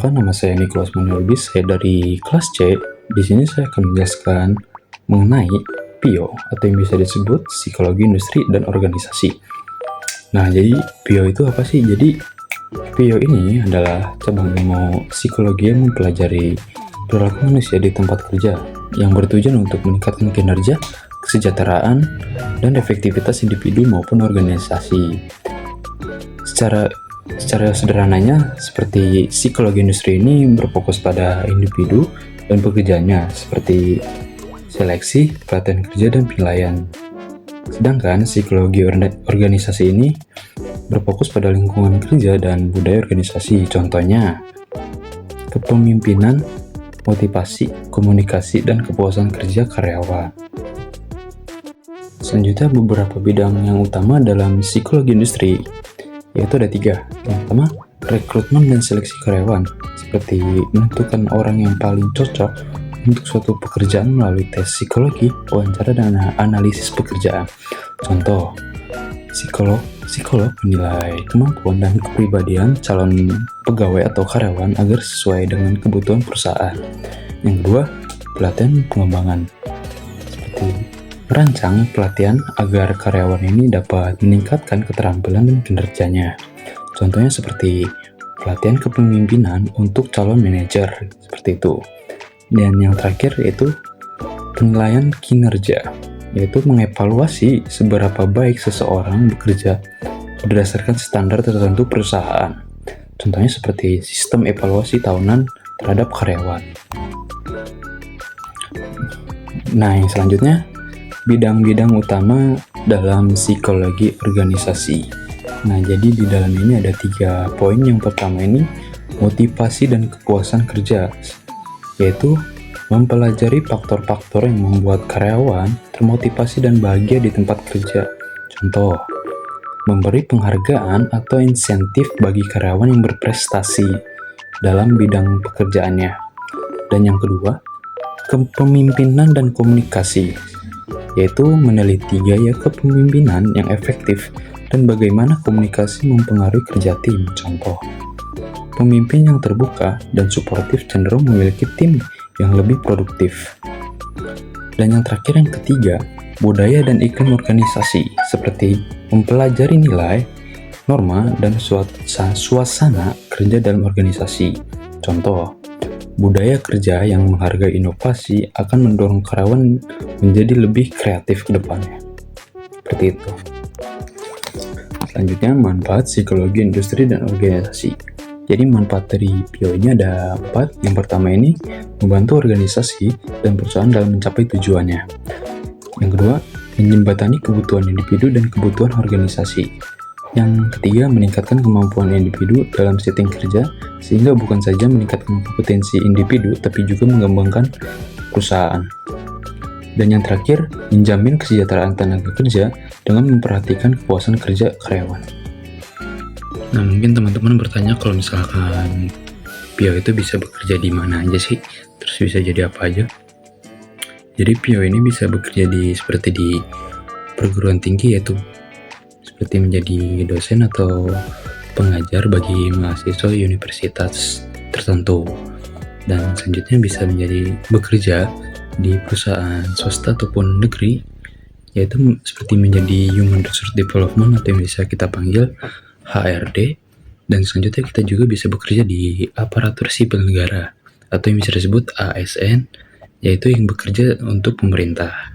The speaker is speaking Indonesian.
Perkenalkan, nama saya Nicholas Manuel Bis, saya dari kelas C. Di sini saya akan menjelaskan mengenai PIO atau yang bisa disebut psikologi industri dan organisasi. Nah, jadi PIO itu apa sih? Jadi PIO ini adalah cabang ilmu psikologi yang mempelajari perilaku manusia di tempat kerja yang bertujuan untuk meningkatkan kinerja, kesejahteraan, dan efektivitas individu maupun organisasi. Secara sederhananya, seperti psikologi industri ini berfokus pada individu dan pekerjaannya, seperti seleksi, pelatihan kerja, dan penilaian. Sedangkan psikologi organisasi ini berfokus pada lingkungan kerja dan budaya organisasi, contohnya kepemimpinan, motivasi, komunikasi, dan kepuasan kerja karyawan. Selanjutnya, beberapa bidang yang utama dalam psikologi industri yaitu ada 3. Yang pertama, rekrutmen dan seleksi karyawan, seperti menentukan orang yang paling cocok untuk suatu pekerjaan melalui tes psikologi, wawancara, dan analisis pekerjaan. Contoh, psikolog menilai kemampuan dan kepribadian calon pegawai atau karyawan agar sesuai dengan kebutuhan perusahaan. Yang kedua, pelatihan pengembangan, seperti merancang pelatihan agar karyawan ini dapat meningkatkan keterampilan dan kinerjanya. Contohnya seperti pelatihan kepemimpinan untuk calon manajer, seperti itu. Dan yang terakhir yaitu penilaian kinerja, yaitu mengevaluasi seberapa baik seseorang bekerja berdasarkan standar tertentu perusahaan. Contohnya seperti sistem evaluasi tahunan terhadap karyawan. Nah, yang selanjutnya, bidang-bidang utama dalam psikologi organisasi. Nah, jadi di dalam ini ada 3 poin. Yang pertama ini motivasi dan kepuasan kerja, yaitu mempelajari faktor-faktor yang membuat karyawan termotivasi dan bahagia di tempat kerja. Contoh, memberi penghargaan atau insentif bagi karyawan yang berprestasi dalam bidang pekerjaannya. Dan yang kedua, kepemimpinan dan komunikasi, yaitu meneliti gaya kepemimpinan yang efektif dan bagaimana komunikasi mempengaruhi kerja tim. Contoh, pemimpin yang terbuka dan suportif cenderung memiliki tim yang lebih produktif. Dan yang terakhir, yang ketiga, budaya dan iklim organisasi, seperti mempelajari nilai, norma, dan suasana kerja dalam organisasi. Contoh, budaya kerja yang menghargai inovasi akan mendorong karyawan menjadi lebih kreatif ke depannya. Seperti itu. Selanjutnya, manfaat psikologi industri dan organisasi. Jadi manfaat dari PIO ini ada 4. Yang pertama ini membantu organisasi dan perusahaan dalam mencapai tujuannya. Yang kedua, menjembatani kebutuhan individu dan kebutuhan organisasi. Yang ketiga, meningkatkan kemampuan individu dalam setting kerja, sehingga bukan saja meningkatkan kompetensi individu, tapi juga mengembangkan perusahaan. Dan yang terakhir, menjamin kesejahteraan tenaga kerja dengan memperhatikan kepuasan kerja karyawan. Nah, mungkin teman-teman bertanya, kalau misalkan PIO itu bisa bekerja di mana aja sih? Terus bisa jadi apa aja? Jadi PIO ini bisa bekerja seperti di perguruan tinggi, yaitu seperti menjadi dosen atau pengajar bagi mahasiswa universitas tertentu. Dan selanjutnya bisa bekerja di perusahaan swasta ataupun negeri, yaitu seperti menjadi Human Resource Development atau yang bisa kita panggil HRD. Dan selanjutnya kita juga bisa bekerja di aparatur sipil negara atau yang bisa disebut ASN, yaitu yang bekerja untuk pemerintah.